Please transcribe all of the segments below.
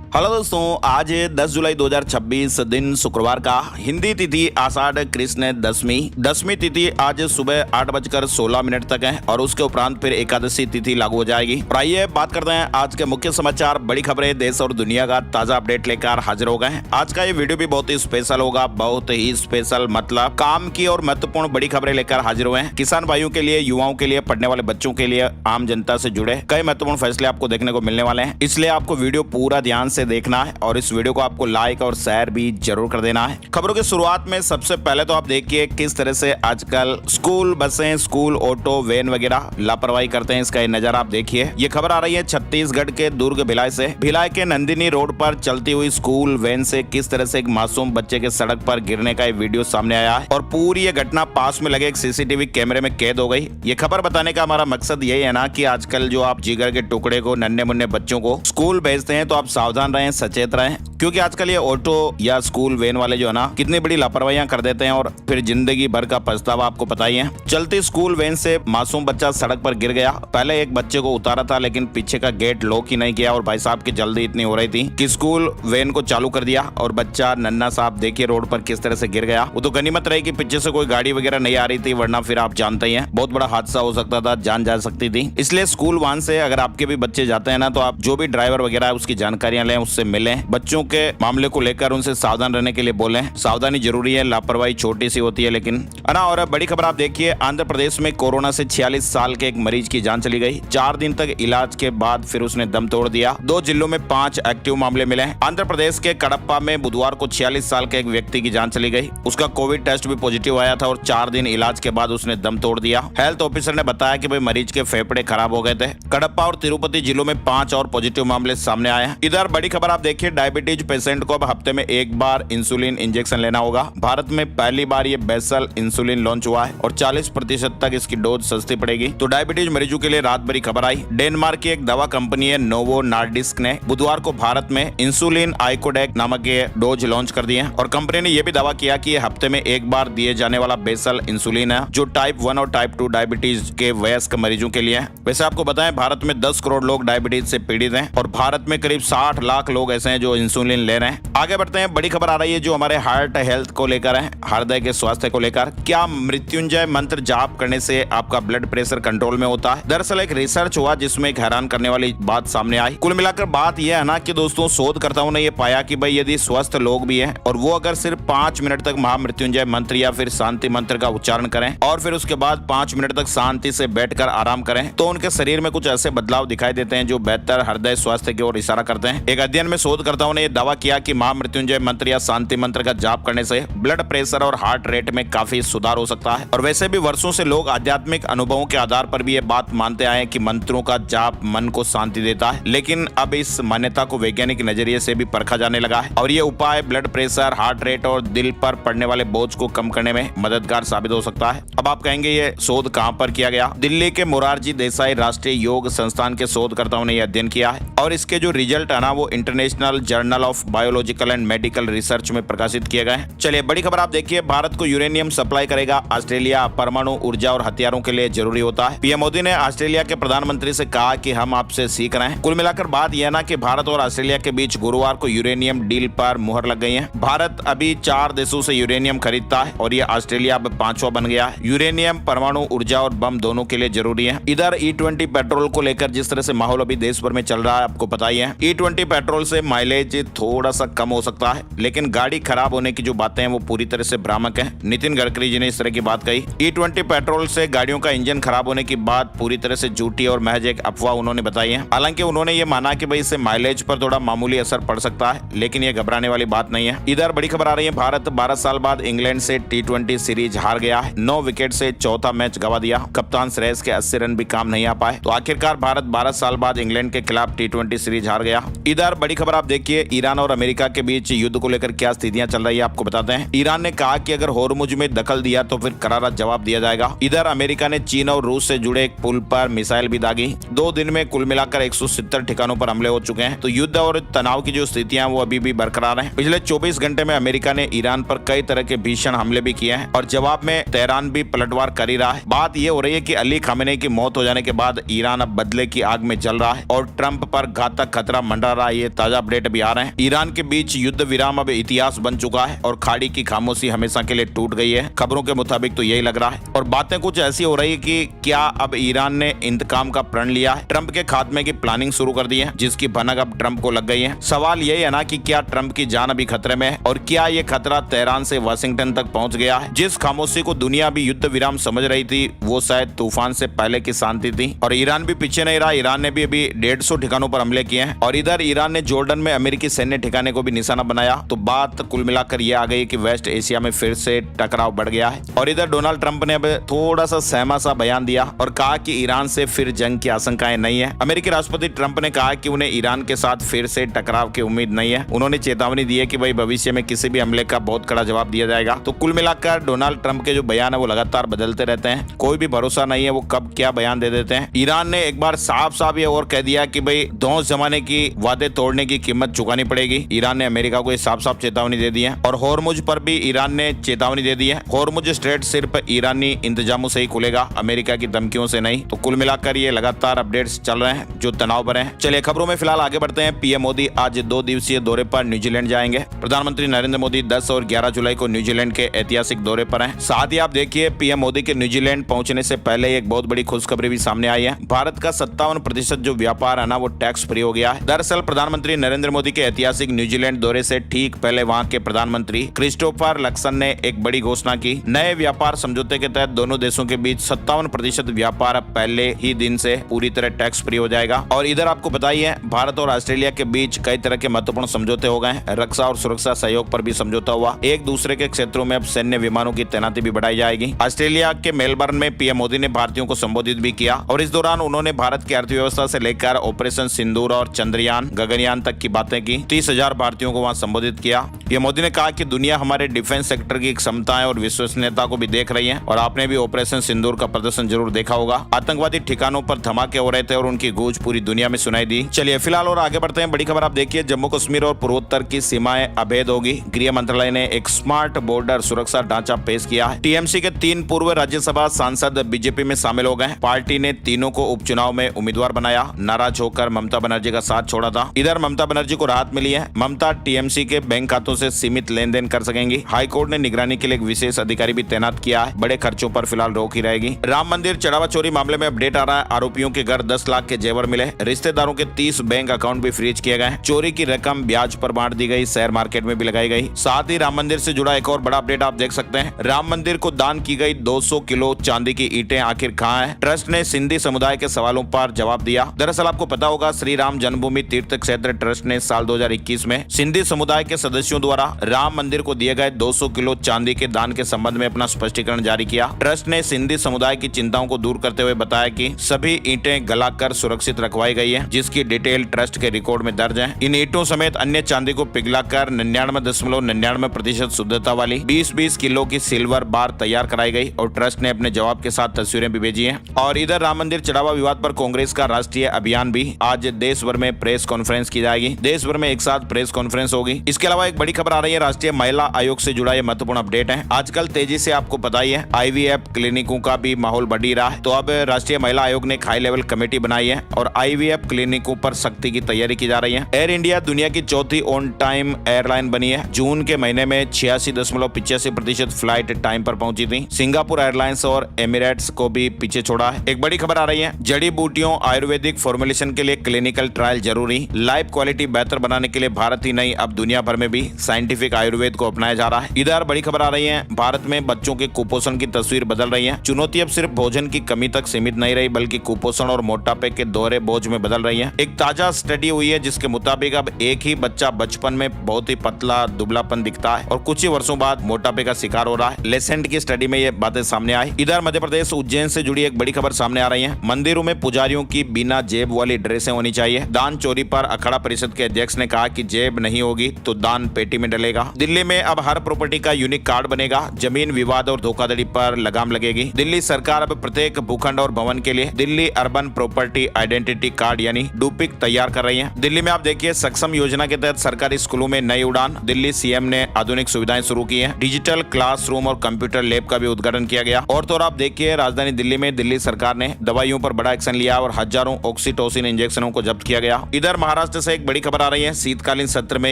Hello दोस्तों, आज 10 जुलाई 2026 दिन शुक्रवार का हिंदी तिथि आषाढ़ कृष्ण दसवीं तिथि आज सुबह 8:16 तक है और उसके उपरांत फिर एकादशी तिथि लागू हो जाएगी। और आइए बात करते हैं आज के मुख्य समाचार, बड़ी खबरें, देश और दुनिया का ताजा अपडेट लेकर हाजिर हो गए हैं। आज का ये वीडियो भी बहुत ही स्पेशल होगा, बहुत ही स्पेशल मतलब काम की और महत्वपूर्ण बड़ी खबरें लेकर हाजिर हुए हैं। किसान भाइयों के लिए, युवाओं के लिए, पढ़ने वाले बच्चों के लिए, आम जनता से जुड़े कई महत्वपूर्ण फैसले आपको देखने को मिलने वाले हैं, इसलिए आपको वीडियो पूरा ध्यान से देखना है और इस वीडियो को आपको लाइक और शेयर भी जरूर कर देना है। खबरों की शुरुआत में सबसे पहले तो आप देखिए किस तरह से आजकल स्कूल बसें, स्कूल ऑटो, वैन वगैरह लापरवाही करते हैं, इसका नजारा आप देखिए। ये खबर आ रही है छत्तीसगढ़ के दुर्ग भिलाई से। भिलाई के नंदिनी रोड पर चलती हुई स्कूल वैन से किस तरह से एक मासूम बच्चे के सड़क पर गिरने का वीडियो सामने आया है और पूरी ये घटना पास में लगे एक सीसीटीवी कैमरे में कैद हो गई। ये खबर बताने का हमारा मकसद यही है ना कि आजकल जो आप जिगर के टुकड़े को, नन्हे मुन्ने बच्चों को स्कूल भेजते हैं तो आप सावधान रहें, सचेत रहें, क्योंकि आजकल ये ऑटो या स्कूल वैन वाले जो है ना कितनी बड़ी लापरवाहियां कर देते हैं और फिर जिंदगी भर का पछतावा आपको पता ही है। चलती स्कूल वैन से मासूम बच्चा सड़क पर गिर गया। पहले एक बच्चे को उतारा था लेकिन पीछे का गेट लॉक ही नहीं किया और भाई साहब की जल्दी इतनी हो रही थी कि स्कूल वैन को चालू कर दिया और बच्चा नन्ना साहब देखिए रोड पर किस तरह से गिर गया। वो तो गनीमत रही कि पीछे से कोई गाड़ी वगैरह नहीं आ रही थी, वरना फिर आप जानते ही हैं बहुत बड़ा हादसा हो सकता था, जान जा सकती थी। इसलिए स्कूल वाहन से अगर आपके भी बच्चे जाते हैं ना तो आप जो भी ड्राइवर वगैरह है उसकी जानकारियां लें, उससे मिलें, बच्चों के मामले को लेकर उनसे सावधान रहने के लिए बोलें। सावधानी जरूरी है, लापरवाही छोटी सी होती है लेकिन है ना। और बड़ी खबर आप देखिए, आंध्र प्रदेश में कोरोना से 46 साल के एक मरीज की जान चली गई। 4 दिन तक इलाज के बाद फिर उसने दम तोड़ दिया। 2 जिलों में 5 एक्टिव मामले मिले। आंध्र प्रदेश के कडप्पा में बुधवार को 46 साल के एक व्यक्ति की जान चली गई। उसका कोविड टेस्ट भी पॉजिटिव आया था और 4 दिन इलाज के बाद उसने दम तोड़ दिया। हेल्थ ऑफिसर ने बताया कि भाई मरीज के फेफड़े खराब हो गए थे। कडप्पा और तिरुपति जिलों में 5 और पॉजिटिव मामले सामने आए हैं। इधर बड़ी खबर आप देखिए, डायबिटीज पेशेंट को अब हफ्ते में एक बार इंसुलिन इंजेक्शन लेना होगा। भारत में पहली बार ये बेसल इंसुलिन लॉन्च हुआ है और 40% तक इसकी डोज सस्ती पड़ेगी। तो डायबिटीज मरीजों के लिए रात भरी खबर आई। डेनमार्क की एक दवा कंपनी है नोवो नॉर्डिस्क ने बुधवार को भारत में इंसुलिन आइकोडेक नामक ये डोज लॉन्च कर दिए हैं और कंपनी ने यह भी दावा किया कि ये हफ्ते में एक बार दिए जाने वाला बेसल इंसुलिन है जो टाइप 1 और टाइप 2 डायबिटीज के वयस्क मरीजों के लिए है। वैसे आपको बताएं, भारत में 10 करोड़ लोग डायबिटीज से पीड़ित हैं और भारत में करीब 60 लाख लोग ऐसे हैं जो इंसुलिन ले रहे हैं। आगे बढ़ते हैं, बड़ी खबर आ रही है जो हमारे हार्ट हेल्थ को लेकर है, हृदय के स्वास्थ्य को लेकर। क्या मृत्युंजय मंत्र जाप करने से आपका ब्लड प्रेशर कंट्रोल में होता है? दरअसल एक रिसर्च हुआ जिसमें एक हैरान करने वाली बात सामने आई। कुल मिलाकर बात यह है ना कि दोस्तों, शोधकर्ताओं ने यह पाया कि भाई यदि स्वस्थ लोग भी हैं और वो अगर सिर्फ 5 मिनट तक महामृत्युंजय मंत्र या फिर शांति मंत्र का उच्चारण करें और फिर उसके बाद 5 मिनट तक शांति से बैठकर आराम करें तो उनके शरीर में कुछ ऐसे बदलाव दिखाई देते हैं जो बेहतर हृदय स्वास्थ्य की ओर इशारा करते हैं। एक अध्ययन में शोधकर्ताओं ने यह दावा किया कि महामृत्युंजय मंत्र या शांति मंत्र का जाप करने से ब्लड प्रेशर और हार्ट रेट में काफी सुधार हो सकता है। और वैसे भी वर्षों से लोग आध्यात्मिक अनुभवों के आधार पर भी ये बात मानते आए हैं कि मंत्रों का जाप मन को शांति देता है, लेकिन अब इस मान्यता को वैज्ञानिक नजरिए से भी परखा जाने लगा है और ये उपाय ब्लड प्रेशर, हार्ट रेट और दिल पर पड़ने वाले बोझ को कम करने में मददगार साबित हो सकता है। अब आप कहेंगे ये शोध कहां पर किया गया? दिल्ली के मोरारजी देसाई राष्ट्रीय योग संस्थान के शोधकर्ताओं ने यह अध्ययन किया है और इसके जो रिजल्ट है ना वो international journal of biological and medical research में प्रकाशित किए गए। चलिए बड़ी खबर आप देखिए, भारत को यूरेनियम सप्लाई करेगा ऑस्ट्रेलिया। परमाणु ऊर्जा और हथियारों के लिए जरूरी होता है। पीएम मोदी ने ऑस्ट्रेलिया के प्रधानमंत्री से कहा कि हम आपसे सीख रहे हैं। कुल मिलाकर बात यह ना कि भारत और ऑस्ट्रेलिया के बीच गुरुवार को यूरेनियम डील पर मुहर लग गई है। भारत अभी 4 देशों से यूरेनियम खरीदता है और ये ऑस्ट्रेलिया अब 5वां बन गया है। यूरेनियम परमाणु ऊर्जा और बम दोनों के लिए जरूरी है। इधर E20 पेट्रोल को लेकर जिस तरह से माहौल अभी देश भर में चल रहा है आपको पता ही है। E20 पेट्रोल से माइलेज थोड़ा सा कम हो सकता है लेकिन गाड़ी खराब होने की जो बातें हैं वो पूरी तरह से भ्रामक हैं। नितिन गडकरी जी ने इस तरह की बात कही। E20 पेट्रोल से गाड़ियों का इंजन खराब होने की बात पूरी तरह से झूठी और महज एक अफवाह उन्होंने बताई है। हालांकि उन्होंने ये माना कि भाई इससे माइलेज पर थोड़ा मामूली असर पड़ सकता है लेकिन ये घबराने वाली बात नहीं है। इधर बड़ी खबर आ रही है, भारत 12 साल बाद इंग्लैंड से T20 सीरीज हार गया है। 9 विकेट से चौथा मैच गवा दिया। कप्तान श्रेयस के 80 रन भी काम नहीं आ पाए तो आखिरकार भारत 12 साल बाद इंग्लैंड के खिलाफ T20 सीरीज हार गया। इधर बड़ी खबर आप देखिए, ईरान और अमेरिका के बीच युद्ध को लेकर क्या स्थितियां चल रही है आपको बताते हैं। ईरान ने कहा कि अगर होर्मुज में दखल दिया तो फिर करारा जवाब दिया जाएगा। इधर अमेरिका ने चीन और रूस से जुड़े एक पुल पर मिसाइल भी दागी। 2 दिन में कुल मिलाकर 170 ठिकानों पर हमले हो चुके हैं। तो युद्ध और तनाव की जो स्थितियां वो अभी भी बरकरार हैं। पिछले 24 घंटे में अमेरिका ने ईरान पर कई तरह के भीषण हमले भी किए हैं और जवाब में तेहरान भी पलटवार कर ही रहा है। बात यह हो रही है कि अली खामेनी की मौत हो जाने के बाद ईरान अब बदले की आग में जल रहा है और ट्रंप पर घातक खतरा मंडरा रहा है। ये ताजा अपडेट अभी आ रहे हैं। ईरान के बीच युद्ध विराम अब इतिहास बन चुका है और खाड़ी की खामोशी हमेशा के लिए टूट गई है। खबरों के मुताबिक तो यही लग रहा है और बातें कुछ ऐसी हो रही है कि क्या अब ईरान ने इंतकाम का प्रण लिया है, ट्रंप के खात्मे की प्लानिंग शुरू कर दी है, जिसकी भनक अब ट्रंप को लग गई है। सवाल यही है ना कि क्या ट्रंप की जान अभी खतरे में है और क्या ये खतरा तेहरान से वाशिंगटन तक पहुंच गया है। जिस खामोशी को दुनिया भी युद्ध विराम समझ रही थी वो शायद तूफान से पहले की शांति थी। और ईरान भी पीछे नहीं रहा। ईरान ने भी अभी 150 ठिकानों पर हमले किए हैं और इधर ईरान ने जॉर्डन में अमेरिकी सैन्य ठिकाने को भी निशाना बनाया। तो बात कुल मिलाकर ये आ गई कि वेस्ट एशिया में फिर से टकराव बढ़ गया है। और इधर डोनाल्ड ट्रंप ने अब थोड़ा सा सहमा सा बयान दिया और कहा कि ईरान से फिर जंग की आशंकाएं नहीं है। अमेरिकी राष्ट्रपति ट्रंप ने कहा कि उन्हें ईरान के साथ फिर से टकराव की उम्मीद नहीं है। उन्होंने चेतावनी दी है कि भाई भविष्य में किसी भी हमले का बहुत कड़ा जवाब दिया जाएगा। तो कुल मिलाकर डोनाल्ड ट्रंप के जो बयान है वो लगातार बदलते रहते हैं, कोई भी भरोसा नहीं है वो कब क्या बयान दे देते हैं। ईरान ने एक बार साफ साफ ये और कह दिया कि भाई धौंस जमाने की वादे तोड़ने की कीमत चुकानी पड़ेगी। ईरान ने अमेरिका को साफ साफ चेतावनी दे दी है और होर्मुज पर भी ईरान ने चेतावनी दे दी है। होर्मुज स्ट्रेट सिर्फ ईरानी इंतजामों से ही खुलेगा, अमेरिका की धमकियों से नहीं। तो कुल मिलाकर ये लगातार अपडेट्स चल रहे हैं जो तनाव भरे हैं। चलिए खबरों में फिलहाल आगे बढ़ते हैं। पीएम मोदी आज 2 दिवसीय दौरे पर न्यूजीलैंड जाएंगे। प्रधानमंत्री नरेंद्र मोदी 10 और 11 जुलाई को न्यूजीलैंड के ऐतिहासिक दौरे पर हैं। साथ ही आप देखिए पीएम मोदी के न्यूजीलैंड पहुंचने से पहले एक बहुत बड़ी खुशखबरी भी सामने आई है। भारत का 57% जो व्यापार है ना वो टैक्स फ्री हो गया है। दरअसल प्रधानमंत्री नरेंद्र मोदी के ऐतिहासिक न्यूजीलैंड दौरे से ठीक पहले वहां के प्रधानमंत्री क्रिस्टोफर लक्सन ने एक बड़ी घोषणा की। नए व्यापार समझौते के तहत दोनों देशों के बीच 57% व्यापार अब पहले ही दिन से पूरी तरह टैक्स फ्री हो जाएगा। और इधर आपको बताइए भारत और ऑस्ट्रेलिया के बीच कई तरह के महत्वपूर्ण समझौते हो गए हैं। रक्षा और सुरक्षा सहयोग पर भी समझौता हुआ। एक दूसरे के क्षेत्रों में अब सैन्य विमानों की तैनाती भी बढ़ाई जाएगी। ऑस्ट्रेलिया के मेलबर्न में पीएम मोदी ने भारतीयों को संबोधित भी किया और इस दौरान उन्होंने भारत की अर्थव्यवस्था से लेकर ऑपरेशन सिंदूर और चंद्रयान गगनयान तक की बातें की। 30,000 भारतीयों को वहां संबोधित किया। पीएम मोदी ने कहा कि दुनिया हमारे डिफेंस सेक्टर की क्षमताएं और विश्वसनीयता को भी देख रही है और आपने भी ऑपरेशन सिंदूर का प्रदर्शन जरूर देखा होगा। आतंकवादी ठिकानों पर धमाके हो रहे थे और उनकी गूंज पूरी दुनिया में सुनाई दी। चलिए फिलहाल और आगे बढ़ते हैं। बड़ी खबर आप देखिए, जम्मू कश्मीर और पूर्वोत्तर की सीमाएं अभेद होगी। गृह मंत्रालय ने एक स्मार्ट बॉर्डर सुरक्षा ढांचा पेश किया है। टीएमसी के 3 पूर्व राज्यसभा सांसद बीजेपी में शामिल हो गए। पार्टी ने तीनों को उपचुनाव में उम्मीदवार बनाया। नाराज होकर ममता बनर्जी का साथ छोड़ा था। इधर ममता बनर्जी को राहत मिली है। ममता टीएमसी के बैंक खातों से सीमित लेन देन कर सकेंगी। हाईकोर्ट ने निगरानी के लिए एक विशेष अधिकारी भी तैनात किया है। बड़े खर्चों पर फिलहाल रोक ही रहेगी। राम मंदिर चढ़ावा चोरी मामले में अपडेट आ रहा है। आरोपियों के घर 10 लाख के जेवर मिले। रिश्तेदारों के 30 बैंक अकाउंट भी फ्रीज किए गए। चोरी की रकम ब्याज पर बांट दी गई, शेयर मार्केट में भी लगाई गई। साथ ही राम मंदिर से जुड़ा एक और बड़ा अपडेट आप देख सकते हैं। राम मंदिर को दान की गई 200 किलो चांदी की ईंटें आखिर कहां है? ट्रस्ट ने सिंधी समुदाय के सवालों पर जवाब दिया। दरअसल आपको पता होगा श्री राम जन्मभूमि तीर्थ क्षेत्र ट्रस्ट ने साल 2021 में सिंधी समुदाय के सदस्यों द्वारा राम मंदिर को दिए गए 200 किलो चांदी के दान के संबंध में अपना स्पष्टीकरण जारी किया। ट्रस्ट ने सिंधी समुदाय की चिंताओं को दूर करते हुए बताया कि सभी ईंटें गलाकर सुरक्षित रखवाई गई है, जिसकी डिटेल ट्रस्ट के रिकॉर्ड में दर्ज है। इन ईंटों समेत अन्य चांदी को पिघलाकर 99.99% शुद्धता वाली 20-20 किलो की सिल्वर बार तैयार कराई गई और ट्रस्ट ने अपने जवाब के साथ तस्वीरें भी भेजी हैं। और इधर राम मंदिर चढ़ावा विवाद पर कांग्रेस का राष्ट्रीय अभियान भी आज देश भर में प्रेस कॉन्फ्रेंस की जाएगी। देश भर में एक साथ प्रेस कॉन्फ्रेंस होगी। इसके अलावा एक बड़ी खबर आ रही है, राष्ट्रीय महिला आयोग से जुड़ा ये महत्वपूर्ण अपडेट है। आजकल तेजी से आपको पता ही है IVF क्लिनिकों का भी माहौल बढ़ ही रहा है। तो अब राष्ट्रीय महिला आयोग ने हाई लेवल कमेटी बनाई है और IVF क्लिनिकों पर सख्ती की तैयारी की जा रही है। एयर इंडिया दुनिया की चौथी ऑन टाइम एयरलाइन बनी है। जून के महीने में 86.85% फ्लाइट टाइम पर पहुंची थी। सिंगापुर एयरलाइंस और एमिरेट्स को भी पीछे छोड़ा है। एक बड़ी खबर आ रही है, जड़ी बूटियों आयुर्वेदिक फॉर्मुलेशन के लिए क्लिनिकल ट्रायल जरूरी। लाइफ क्वालिटी बेहतर बनाने के लिए भारत ही नहीं अब दुनिया भर में भी साइंटिफिक आयुर्वेद को अपनाया जा रहा है। इधर बड़ी खबर आ रही है, भारत में बच्चों के कुपोषण की तस्वीर बदल रही है। चुनौती अब सिर्फ भोजन की कमी तक सीमित नहीं रही बल्कि कुपोषण और मोटापे के दोहरे बोझ में बदल रही है। एक ताजा स्टडी हुई है जिसके मुताबिक अब एक ही बच्चा बचपन में बहुत ही पतला दुबलापन दिखता है और कुछ ही वर्षों बाद मोटापे का शिकार हो रहा है। लेसेंट की स्टडी में ये बातें सामने आई। इधर मध्य प्रदेश उज्जैन से जुड़ी एक बड़ी खबर सामने आ रही है। मंदिरों में पुजारियों की बिना जेब वाली ड्रेसें होनी चाहिए। दान चोरी पर अखाड़ा परिषद के अध्यक्ष ने कहा कि जेब नहीं होगी तो दान पेटी में डलेगा। दिल्ली में अब हर प्रॉपर्टी का यूनिक कार्ड बनेगा। जमीन विवाद और धोखाधड़ी पर लगाम लगेगी। दिल्ली सरकार अब प्रत्येक भूखंड और भवन के लिए Delhi urban property identity card यानी डूपिक तैयार कर रही है। दिल्ली में आप देखिए सक्षम योजना के तहत सरकारी स्कूलों में नई उड़ान। दिल्ली सीएम ने आधुनिक सुविधाएं शुरू की हैं। डिजिटल क्लासरूम और कंप्यूटर लैब का भी उद्घाटन किया गया। और तो आप देखिए राजधानी दिल्ली में दिल्ली सरकार ने दवाइयों पर बड़ा एक्शन लिया और हजारों ऑक्सीटोसिन इंजेक्शनों को जब्त किया गया। इधर महाराष्ट्र महाराष्ट्र से एक बड़ी खबर आ रही है। शीतकालीन सत्र में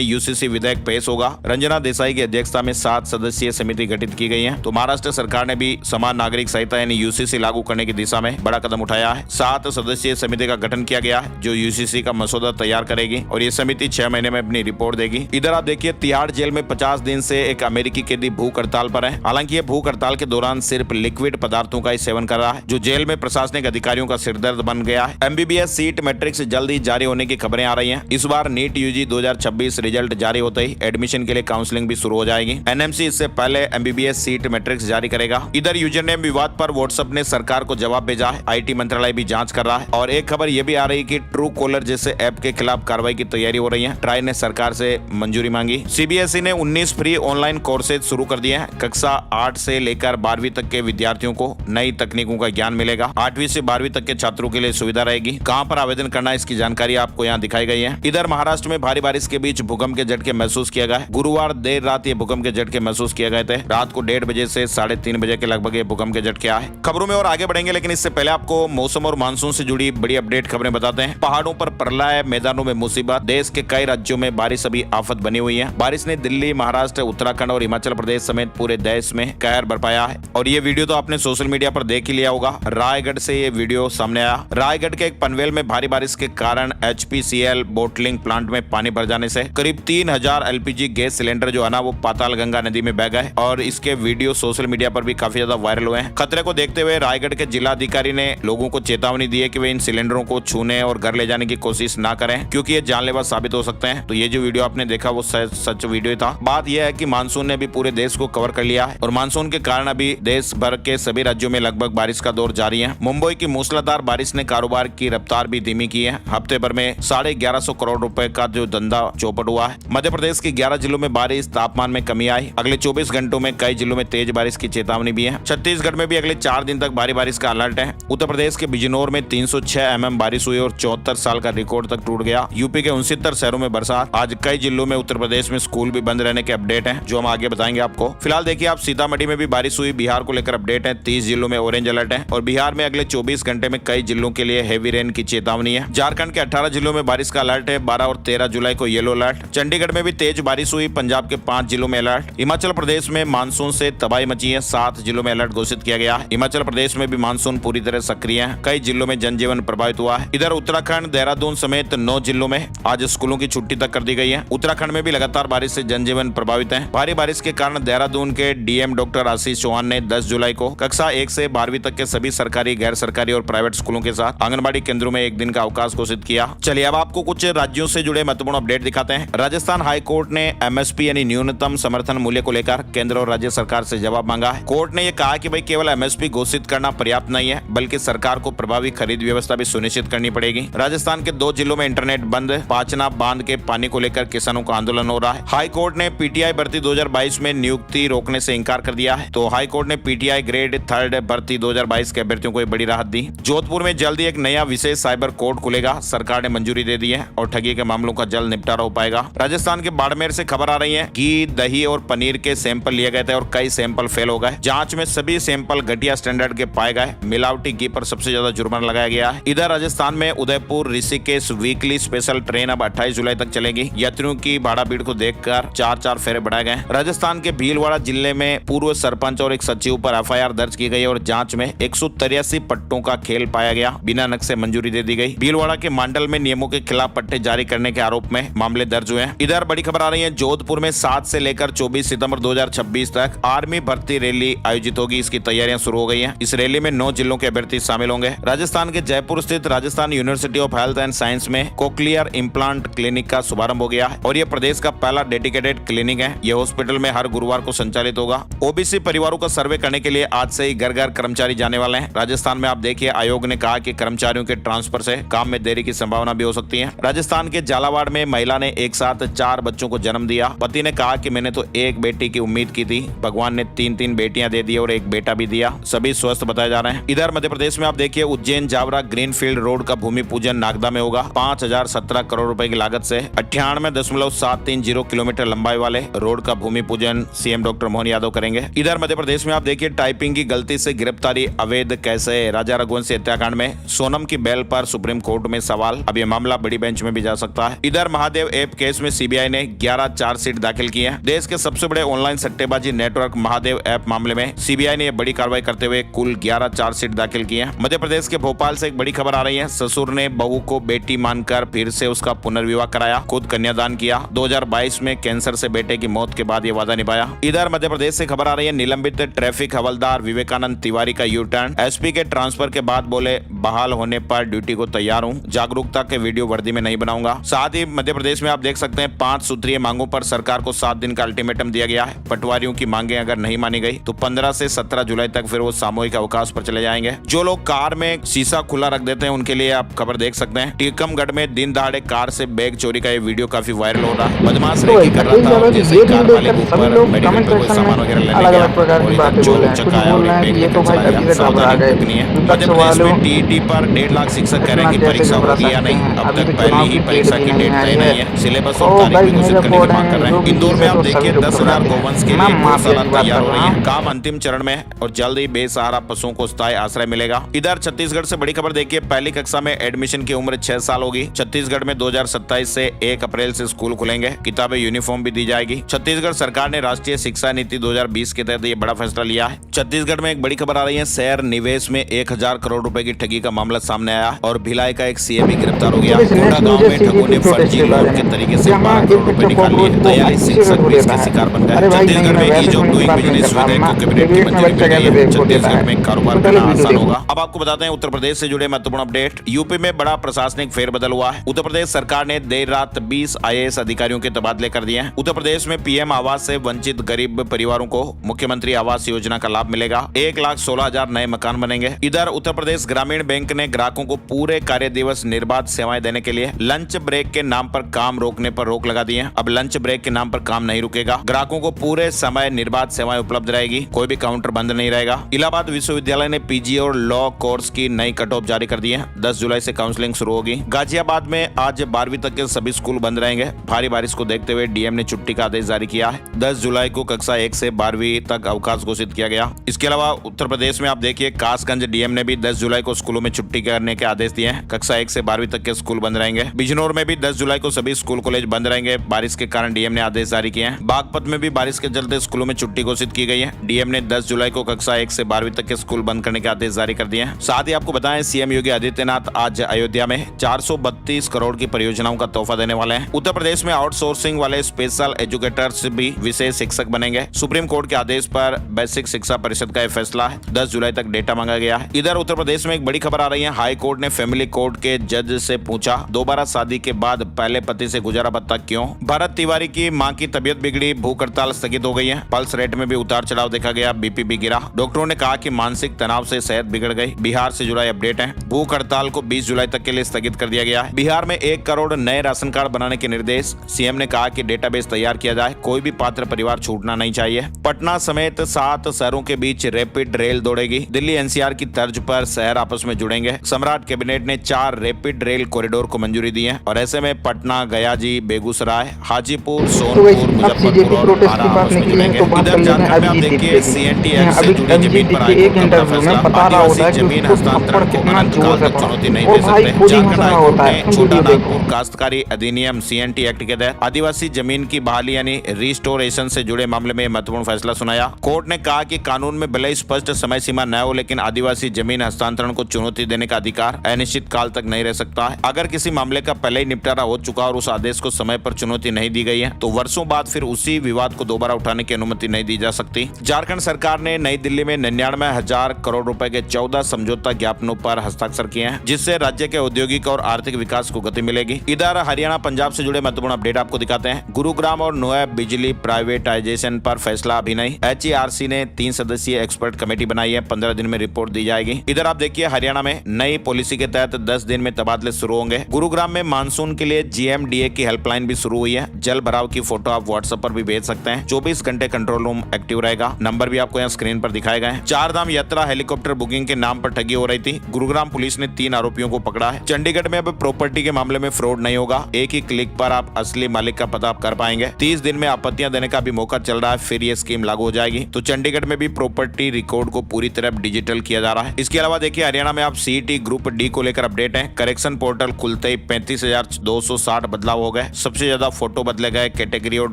यूसीसी विधेयक पेश होगा। रंजना देसाई की अध्यक्षता में 7 सदस्यीय समिति गठित की गई है। तो महाराष्ट्र सरकार ने भी समान नागरिक संहिता यानी यूसीसी लागू करने की दिशा में बड़ा कदम उठाया है। 7 सदस्यीय समिति का गठन किया गया है जो यूसीसी का मसौदा तैयार करेगी और ये समिति 6 महीने में अपनी रिपोर्ट देगी। इधर आप देखिए तिहाड़ जेल में 50 दिन से एक अमेरिकी कैदी भूख हड़ताल पर है। हालांकि ये भूख हड़ताल के दौरान सिर्फ लिक्विड पदार्थों का ही सेवन कर रहा है, जो जेल में प्रशासनिक अधिकारियों का सिरदर्द बन गया है। एमबीबीएस सीट मैट्रिक्स जल्द ही जारी होने की खबरें आ रही हैं। इस बार नीट यूजी 2026 रिजल्ट जारी होते ही एडमिशन के लिए काउंसलिंग भी शुरू हो जाएगी। एनएमसी इससे पहले एमबीबीएस सीट मैट्रिक्स जारी करेगा। इधर यूजरनेम विवाद पर व्हाट्सएप ने सरकार को जवाब भेजा है। आईटी मंत्रालय भी जांच कर रहा है और एक खबर यह भी आ रही है कि ट्रू कॉलर जैसे ऐप के खिलाफ कार्रवाई की तैयारी हो रही है। ट्राई ने सरकार से मंजूरी मांगी। सीबीएसई ने 19 फ्री ऑनलाइन कोर्सेज शुरू कर दिए हैं। कक्षा 8 से लेकर 12वीं तक के विद्यार्थियों को नई तकनीकों का ज्ञान मिलेगा। 8वीं से 12वीं तक के छात्रों के लिए सुविधा रहेगी। कहां पर आवेदन करना है इसकी जानकारी आपको यहां दिखाई गई है। इधर महाराष्ट्र में भारी बारिश के बीच भूकंप के झटके महसूस किया गया। गुरुवार देर रात ये भूकंप के झटके महसूस किए गए थे। रात को 1:30 बजे से 3:30 बजे के लगभग ये भूकंप के झटके आए। खबरों में और आगे बढ़ेंगे, लेकिन इससे पहले आपको मौसम और मानसून से जुड़ी बड़ी अपडेट खबरें बताते हैं। पहाड़ों पर प्रलय, मैदानों में मुसीबत। देश के कई राज्यों में बारिश अभी आफत बनी हुई है। बारिश ने दिल्ली, महाराष्ट्र, उत्तराखंड और हिमाचल प्रदेश समेत पूरे देश में कहर बरपाया है और ये वीडियो तो आपने सोशल मीडिया पर देख ही लिया होगा। रायगढ़ से ये वीडियो सामने आया। रायगढ़ के एक पनवेल में भारी बारिश के कारण HPCL बोटलिंग प्लांट में पानी भर जाने से करीब 3000 LPG गैस सिलेंडर जो है ना वो पाताल गंगा नदी में बह गए और इसके वीडियो सोशल मीडिया पर भी काफी ज्यादा वायरल हुए हैं। खतरे को देखते हुए रायगढ़ के जिला अधिकारी ने लोगों को चेतावनी दी है कि वे इन सिलेंडरों को छूने और घर ले जाने की कोशिश ना करें, क्योंकि ये जानलेवा साबित हो सकते हैं। तो ये जो वीडियो आपने देखा वो सच वीडियो था। बात यह है कि मानसून ने भी पूरे देश को कवर कर लिया है और मानसून के कारण अभी देश भर के सभी राज्यों में लगभग बारिश का दौर जारी है। मुंबई की मूसलाधार बारिश ने कारोबार की रफ्तार भी धीमी की है। हफ्ते भर में 1150 करोड़ रुपए का जो धंधा चौपट हुआ है। मध्य प्रदेश के 11 जिलों में बारिश, तापमान में कमी आई। अगले 24 घंटों में कई जिलों में तेज बारिश की चेतावनी भी है। छत्तीसगढ़ में भी अगले 4 दिन तक भारी बारिश का अलर्ट है। उत्तर प्रदेश के बिजनौर में 306 mm बारिश हुई और 74 साल का रिकॉर्ड तक टूट गया। यूपी के 69 शहरों में बरसात। आज कई जिलों में उत्तर प्रदेश में स्कूल भी बंद रहने के अपडेट हैं, जो हम आगे बताएंगे आपको। फिलहाल देखिए आप, सीतामढ़ी में भी बारिश हुई। बिहार को लेकर अपडेट है। 30 जिलों में ऑरेंज अलर्ट है और बिहार में अगले 24 घंटे में कई जिलों के लिए हेवी रेन की चेतावनी है। झारखंड के 18 जिलों में बारिश का अलर्ट है। 12 और 13 जुलाई को येलो अलर्ट। चंडीगढ़ में भी तेज बारिश हुई। पंजाब के 5 जिलों में अलर्ट। हिमाचल प्रदेश में मानसून से तबाही मची है। 7 जिलों में अलर्ट घोषित किया गया है। हिमाचल प्रदेश में भी मानसून पूरी तरह सक्रिय है। कई जिलों में जनजीवन प्रभावित हुआ है। इधर उत्तराखंड, देहरादून समेत 9 जिलों में आज स्कूलों की छुट्टी तक कर दी गई है। उत्तराखंड में भी लगातार बारिश से जनजीवन प्रभावित है। भारी बारिश के कारण देहरादून के डीएम डॉक्टर आशीष चौहान ने 10 जुलाई को कक्षा 1 से 12वीं तक के सभी सरकारी, गैर सरकारी और प्राइवेट स्कूलों के साथ आंगनबाड़ी केंद्रों में एक दिन का अवकाश घोषित किया। चलिए अब आपको कुछ राज्यों से जुड़े महत्वपूर्ण अपडेट दिखाते हैं। राजस्थान हाई कोर्ट ने MSP यानी न्यूनतम समर्थन मूल्य को लेकर केंद्र और राज्य सरकार से जवाब मांगा है। कोर्ट ने यह कहा कि भाई केवल MSP घोषित करना पर्याप्त नहीं है, बल्कि सरकार को प्रभावी खरीद व्यवस्था भी सुनिश्चित करनी पड़ेगी। राजस्थान के 2 जिलों में इंटरनेट बंद। पाचना बांध के पानी को लेकर किसानों का आंदोलन हो रहा है। हाई कोर्ट ने PTI भर्ती 2022 में नियुक्ति रोकने से इंकार कर दिया है। तो हाई कोर्ट ने PTI ग्रेड 3 भर्ती 2022 के अभ्यर्थियों को एक बड़ी राहत दी। जोधपुर में जल्द ही एक नया विशेष साइबर कोर्ट खुलेगा। सरकार ने मंजूरी दे दी है और ठगी के मामलों का जल्द निपटारा हो पाएगा। राजस्थान के बाड़मेर से खबर आ रही है। घी, दही और पनीर के सैंपल लिए गए थे और कई सैंपल फेल हो गए। जांच में सभी सैंपल घटिया स्टैंडर्ड के पाए गए। मिलावटी घी पर सबसे ज्यादा जुर्माना लगाया गया है। इधर राजस्थान में Udaipur Rishikesh weekly special train अब 28 जुलाई तक चलेगी। यात्रियों की भाड़ा भीड़ को देखकर 4-4 फेरे बढ़ाए गए। राजस्थान के भीलवाड़ा जिले में पूर्व सरपंच और एक सचिव पर FIR दर्ज की गई और जांच में 183 पट्टों का खेल पाया गया। बिना नक्शे मंजूरी दे दी गई। भीलवाड़ा के मांडल में नियमों के खिलाफ पट्टे जारी करने के आरोप में मामले दर्ज हुए हैं। इधर बड़ी खबर आ रही है। जोधपुर में 7 से लेकर 24 सितंबर 2026 तक आर्मी भर्ती रैली आयोजित होगी। इसकी तैयारियां शुरू हो गई हैं। इस रैली में 9 जिलों के अभ्यर्थी शामिल होंगे। राजस्थान के जयपुर स्थित Rajasthan university of health and science में कोक्लियर इम्प्लांट क्लिनिक का शुभारंभ हो गया है और यह प्रदेश का पहला डेडिकेटेड क्लिनिक है। यह हॉस्पिटल में हर गुरुवार को संचालित होगा। ओबीसी परिवारों का सर्वे करने के लिए आज से ही घर घर कर्मचारी जाने वाले हैं। राजस्थान में आप देखिए, आयोग ने कहा कि कर्मचारियों के ट्रांसफर से काम में देरी की संभावना भी हो सकती है। राजस्थान के झालावाड़ में महिला ने एक साथ 4 बच्चों को जन्म दिया। पति ने कहा कि मैंने तो एक बेटी की उम्मीद की थी, भगवान ने 3-3 बेटियां दे दी और एक बेटा भी दिया। सभी स्वस्थ बताए जा रहे हैं। इधर मध्य प्रदेश में आप देखिए, उज्जैन जावरा ग्रीनफील्ड रोड का भूमि पूजन नागदा में होगा। 5017 करोड़ रुपए की लागत से 98.730 किलोमीटर लंबाई वाले रोड का भूमि पूजन सीएम डॉक्टर मोहन यादव करेंगे। इधर मध्य प्रदेश में आप देखिए, टाइपिंग की गलती से गिरफ्तारी अवैध कैसे। राजा रघुवंशी हत्याकांड में सोनम की बेल पर सुप्रीम कोर्ट में सवाल। अब यह मामला बड़ी बेंच में भी जा सकता है। इधर महादेव ऐप केस में सीबीआई ने 11 चार्जशीट दाखिल की है। देश के सबसे बड़े ऑनलाइन सट्टेबाजी नेटवर्क महादेव ऐप मामले में सीबीआई ने बड़ी कार्रवाई करते हुए कुल 11 चार्जशीट दाखिल की है। मध्य प्रदेश के भोपाल से एक बड़ी खबर आ रही है। ससुर ने बहू को बेटी मानकर फिर से उसका पुनर्विवाह कराया, खुद कन्यादान किया। 2022 में कैंसर से बेटे की मौत के बाद ये वादा निभाया। इधर मध्य प्रदेश से खबर आ रही है। निलंबित ट्रैफिक हवलदार विवेकानंद तिवारी का यू टर्न। एसपी के ट्रांसफर के बाद बोले, बहाल होने पर ड्यूटी को तैयार हूँ, जागरूकता के वीडियो वर्दी में नहीं बनाऊंगा। साथ ही मध्य प्रदेश में आप देख सकते हैं 5 सूत्रीय मांगों पर सरकार को 7 दिन का अल्टीमेटम दिया गया है। पटवारियों की मांगे अगर नहीं मानी गई तो 15 से 17 जुलाई तक फिर वो सामूहिक अवकाश पर चले जाएंगे। जो लोग कार में शीशा खुला रख देते हैं उनके लिए आप खबर देख सकते हैं। टीकमगढ़ में दिन दहाड़े कार से बैग चोरी का ये वीडियो काफी वायरल हो रहा है। बदमाश रेकी कर रहा था, जैसे कार वाले के ऊपर मेडिकल पे कोई सामान वगैरह लेने गया और इधर चोर चकाया और बैग लेकर चला गया। सावधानी रखनी है। मध्य प्रदेश में टीईटी पर 1.5 लाख शिक्षक कह रहे हैं कि परीक्षा होगी या नहीं। अब तक पहले ही परीक्षा की डेट तय नहीं है। सिलेबस और तारीख भी घोषित करने की मांग कर रहे हैं। इंदौर में आप देखिए 10,000 गौवंश के लिए गौशाला तैयार हो रही है। काम अंतिम चरण में है और जल्द ही बेसहारा पशुओं को स्थायी आश्रय मिलेगा। इधर छत्तीसगढ़ से बड़ी खबर देखिए। पहली कक्षा में एडमिशन की उम्र 6 साल होगी। छत्तीसगढ़ में 2027 से 1 अप्रैल से स्कूल खुलेंगे। किताबें यूनिफॉर्म भी दी जाएगी। छत्तीसगढ़ सरकार ने राष्ट्रीय शिक्षा नीति 2020 के तहत ये बड़ा फैसला लिया है। छत्तीसगढ़ में एक बड़ी खबर आ रही है। शेयर निवेश में 1000 करोड़ रुपए की ठगी का मामला सामने आया और भिलाई का एक सीए भी गिरफ्तार हो गया। कोंडा गांव में ठगों ने फर्जी लोन के तरीके से 12 करोड़ रुपए निकाल लिए। 43 शिक्षक भी इसके शिकार बन गए। छत्तीसगढ़ में ईज ऑफ डूइंग बिजनेस सुविधा को कैबिनेट की मंजूरी मिल गई है। छत्तीसगढ़ में कारोबार करना आसान होगा। अब आपको बताते हैं उत्तर प्रदेश से जुड़े महत्वपूर्ण अपडेट। यूपी में बड़ा प्रशासनिक फेरबदल हुआ है। उत्तर प्रदेश सरकार ने देर रात 20 आईएएस अधिकारियों के तबादले कर दिए हैं। उत्तर प्रदेश में पीएम आवास से वंचित गरीब परिवारों को मुख्यमंत्री आवास योजना का लाभ मिलेगा। 1,16,000 नए मकान बनेंगे। इधर उत्तर प्रदेश ग्रामीण बैंक ने ग्राहकों को पूरे कार्य दिवस निर्बाध सेवाएं देने के लिए लंच ब्रेक के नाम पर काम रोकने पर रोक लगा दी है। अब लंच ब्रेक के नाम पर काम नहीं रुकेगा। ग्राहकों को पूरे समय निर्बाध सेवाएं उपलब्ध रहेगी। कोई भी काउंटर बंद नहीं रहेगा। इलाहाबाद विश्वविद्यालय ने पीजी और लॉ कोर्स की नई कट ऑफ जारी कर दी है। 10 जुलाई से काउंसलिंग शुरू होगी। गाजियाबाद में आज 12वीं तक के सभी स्कूल बंद रहेंगे। भारी बारिश को देखते हुए डीएम ने छुट्टी का आदेश जारी किया है। 10 जुलाई को कक्षा 1 से 12वीं तक अवकाश घोषित किया गया। इसके अलावा उत्तर प्रदेश में आप देखिए कासगंज डीएम ने भी 10 जुलाई को स्कूलों में छुट्टी करने के आदेश दिए हैं। कक्षा 1 से 12वीं तक के स्कूल बंद रहेंगे। बिजनौर में भी 10 जुलाई को सभी स्कूल कॉलेज बंद रहेंगे। बारिश के कारण डीएम ने आदेश जारी किए हैं। बागपत में भी बारिश के चलते स्कूलों में छुट्टी घोषित की गई है। डीएम ने 10 जुलाई को कक्षा 1 से 12वीं तक के स्कूल बंद करने के आदेश जारी कर दिए हैं। साथ ही आपको बताएं सीएम योगी आदित्यनाथ आज अयोध्या में 432 करोड़ की परियोजनाओं का तोहफा देने वाले हैं। उत्तर प्रदेश में आउटसोर्सिंग वाले स्पेशल एजुकेटर्स भी विशेष शिक्षक बनेंगे। सुप्रीम कोर्ट के आदेश पर बेसिक शिक्षा परिषद का यह फैसला है। 10 जुलाई तक डेटा मांगा गया है। इधर उत्तर प्रदेश में एक बड़ी खबर आ रही है। हाई कोर्ट ने फैमिली कोर्ट के जज से पूछा, दोबारा शादी के बाद पहले पति से गुजारा भत्ता क्यों? भरत तिवारी की मां की तबीयत बिगड़ी, भूख हड़ताल स्थगित हो गई है। पल्स रेट में भी उतार चढ़ाव देखा गया, बीपी भी गिरा। डॉक्टरों ने कहा कि मानसिक तनाव से सेहत बिगड़ गई। बिहार से जुड़ा अपडेट है। भूख हड़ताल को 20 जुलाई तक के लिए स्थगित कर दिया गया है। बिहार में 1 करोड़ नए राशन कार्ड बनाने के निर्देश। सीएम ने कहा कि डेटाबेस तैयार किया जाए, कोई भी पात्र परिवार छूटना नहीं चाहिए। पटना समेत 7 शहरों के बीच रैपिड रेल दौड़ेगी। दिल्ली एनसीआर की तर्ज पर शहर आपस में जुड़ेंगे। सम्राट कैबिनेट ने 4 रैपिड रेल कॉरिडोर को मंजूरी दी है और ऐसे में पटना, गयाजी, बेगूसराय, हाजीपुर, सोनपुर, मुजफ्फरपुर और आरा आपस में जुड़ेंगे। इधर झारखंड में आप देखिए सीएनटी एक्ट से जुड़ी जमीन पर हाईकोर्ट का बड़ा फैसला। आदिवासी जमीन हस्तांतरण को अनंत काल तक चुनौती नहीं दे सकते। झारखंड हाईकोर्ट ने छोटा नागपुर काश्तकारी अधिनियम सीएनटी एक्ट के तहत आदिवासी जमीन की बहाली यानी रिस्टोरेशन से जुड़े मामले में महत्वपूर्ण फैसला सुनाया। कोर्ट ने कहा कि कानून में भले ही स्पष्ट समय सीमा न हो, लेकिन आदिवासी जमीन हस्तांतरण को चुनौती देने का अधिकार अनिश्चित काल तक नहीं रह सकता है। अगर किसी मामले का पहले ही निपटारा हो चुका और उस आदेश को समय पर चुनौती नहीं दी गई है तो वर्षों बाद फिर उसी विवाद को दोबारा उठाने की अनुमति नहीं दी जा सकती। झारखंड सरकार ने नई दिल्ली में 99,000 करोड़ रुपए के 14 समझौता ज्ञापनों पर हस्ताक्षर किए हैं, जिससे राज्य के औद्योगिक और आर्थिक विकास को गति मिलेगी। इधर हरियाणा पंजाब से जुड़े महत्वपूर्ण अपडेट आपको दिखाते हैं। गुरुग्राम और नोएडा बिजली प्राइवेटाइजेशन पर फैसला अभी नहीं। एचईआरसी ने 3 सदस्यीय एक्सपर्ट कमेटी बनाई है। 15 दिन में रिपोर्ट दी जाएगी। इधर आप देखिए हरियाणा में नई पॉलिसी के तहत 10 दिन में तबादले शुरू होंगे। गुरुग्राम में मानसून के लिए जीएमडीए की हेल्पलाइन भी शुरू हुई है। जल भराव की फोटो आप व्हाट्सएप पर भी भेज सकते हैं। 24 घंटे कंट्रोल रूम एक्टिव रहेगा। नंबर भी आपको यहाँ स्क्रीन पर दिखाए गए हैं। 4 धाम यात्रा हेलीकॉप्टर बुकिंग के नाम पर ठगी हो रही थी। गुरुग्राम पुलिस ने 3 आरोपियों को पकड़ा है। चंडीगढ़ में अब प्रॉपर्टी के मामले में फ्रॉड नहीं होगा। एक ही क्लिक पर आप असली मालिक का पता कर पाएंगे। 30 दिन में आपत्तियां देने का भी मौका चल रहा है, फिर ये स्कीम लागू हो जाएगी। तो चंडीगढ़ में भी प्रॉपर्टी रिकॉर्ड को पूरी तरह डिजिटल किया जा रहा है। इसके अलावा देखिए हरियाणा में आप सीईटी ग्रुप डी को लेकर अपडेट है। करेक्शन पोर्टल खुलते ही ही 35,260 बदलाव हो गए। सबसे ज्यादा फोटो बदले गए, कैटेगरी और